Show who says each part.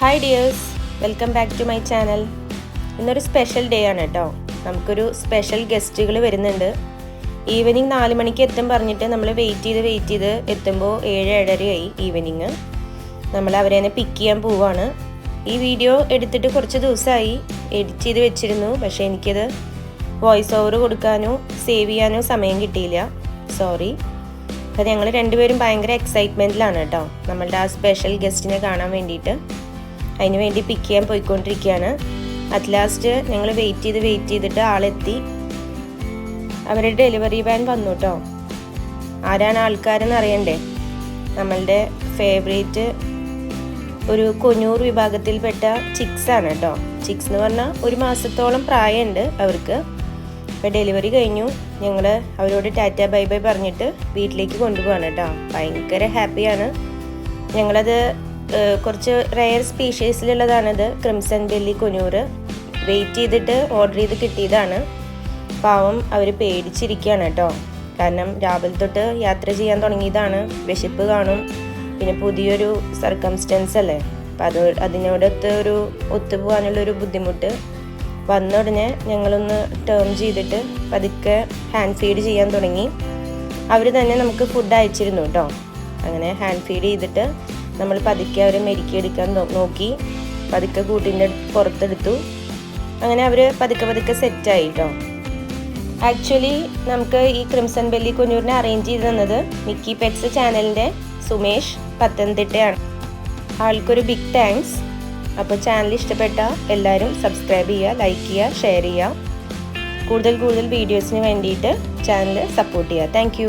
Speaker 1: Hi dears, welcome back to my channel. ഇന്നൊരു special day ആണ് കേട്ടോ. നമുക്കൊരു സ്പെഷ്യൽ ഗസ്റ്റുകൾ വരുന്നുണ്ട്. ഈവനിങ് 4 മണിക്ക് എത്തും പറഞ്ഞിട്ട് നമ്മൾ വെയിറ്റ് ചെയ്ത് എത്തുമ്പോൾ 7-7:30 ഈവനിങ്. നമ്മൾ അവരെ തന്നെ പിക്ക് ചെയ്യാൻ പോവാണ്. ഈ വീഡിയോ എടുത്തിട്ട് കുറച്ച് ദിവസമായി എഡിറ്റ് ചെയ്ത് വെച്ചിരുന്നു. പക്ഷേ എനിക്കത് വോയിസ് ഓവർ കൊടുക്കാനോ സേവ് ചെയ്യാനോ സമയം കിട്ടിയില്ല. സോറി. അപ്പോൾ ഞങ്ങൾ രണ്ടുപേരും ഭയങ്കര എക്സൈറ്റ്മെൻറ്റിലാണ് കേട്ടോ, നമ്മളുടെ ആ സ്പെഷ്യൽ ഗസ്റ്റിനെ കാണാൻ വേണ്ടിയിട്ട്. അതിന് വേണ്ടി പിക്ക് ചെയ്യാൻ പോയിക്കൊണ്ടിരിക്കുകയാണ്. അറ്റ് ലാസ്റ്റ് ഞങ്ങൾ വെയിറ്റ് ചെയ്തിട്ട് ആളെത്തി. അവരുടെ ഡെലിവറി വാൻ വന്നു കേട്ടോ. ആരാണ് ആൾക്കാരെന്ന് അറിയണ്ടേ? നമ്മളുടെ ഫേവറേറ്റ് ഒരു കൊഞ്ഞൂർ വിഭാഗത്തിൽപ്പെട്ട ചിക്സ് ആണ് കേട്ടോ. ചിക്സ് എന്ന് പറഞ്ഞാൽ 1 മാസത്തോളം പ്രായമുണ്ട് അവർക്ക്. ഇപ്പോൾ ഡെലിവറി കഴിഞ്ഞു. ഞങ്ങൾ അവരോട് ടാറ്റ ബൈ ബൈ പറഞ്ഞിട്ട് വീട്ടിലേക്ക് കൊണ്ടുപോവാണ് കേട്ടോ. ഭയങ്കര ഹാപ്പിയാണ്. ഞങ്ങളത് കുറച്ച് റെയർ സ്പീഷീസിലുള്ളതാണത്, ക്രിംസൺ ബെല്ലി കൊഞ്ഞൂർ. വെയിറ്റ് ചെയ്തിട്ട് ഓർഡർ ചെയ്ത് കിട്ടിയതാണ്. പാവം അവർ പേടിച്ചിരിക്കുകയാണ് കേട്ടോ. കാരണം രാവിലെ തൊട്ട് യാത്ര ചെയ്യാൻ തുടങ്ങിയതാണ്. വിശപ്പ് കാണും, പിന്നെ പുതിയൊരു സർക്കംസ്റ്റൻസ് അല്ലേ, അപ്പം അതിനോടൊത്ത് ഒത്തുപോകാനുള്ളൊരു ബുദ്ധിമുട്ട്. വന്ന ഉടനെ ഞങ്ങളൊന്ന് ടേം ചെയ്തിട്ട് പതുക്കെ ഹാൻഡ് ഫീഡ് ചെയ്യാൻ തുടങ്ങി. അവർ തന്നെ നമുക്ക് ഫുഡ് അയച്ചിരുന്നു കേട്ടോ. അങ്ങനെ ഹാൻഡ് ഫീഡ് ചെയ്തിട്ട് നമ്മൾ പതുക്കെ അവരെ മെരുക്കിയെടുക്കാൻ നോക്കി. പതുക്കെ കൂട്ടിൻ്റെ പുറത്തെടുത്തു. അങ്ങനെ അവർ പതുക്കെ സെറ്റായി കേട്ടോ. ആക്ച്വലി നമുക്ക് ഈ ക്രിംസൺ ബെല്ലി കൊഞ്ഞൂരിനെ അറേഞ്ച് ചെയ്ത് തന്നത് മിക്കി പെറ്റ്സ് ചാനലിൻ്റെ സുമേഷ് പത്തനംതിട്ടയാണ്. ആൾക്കൊരു ബിഗ് താങ്ക്സ്. അപ്പോൾ ചാനൽ ഇഷ്ടപ്പെട്ട എല്ലാവരും സബ്സ്ക്രൈബ് ചെയ്യുക, ലൈക്ക് ചെയ്യുക, ഷെയർ ചെയ്യുക. കൂടുതൽ വീഡിയോസിന് വേണ്ടിയിട്ട് ചാനൽ സപ്പോർട്ട് ചെയ്യുക. Thank you.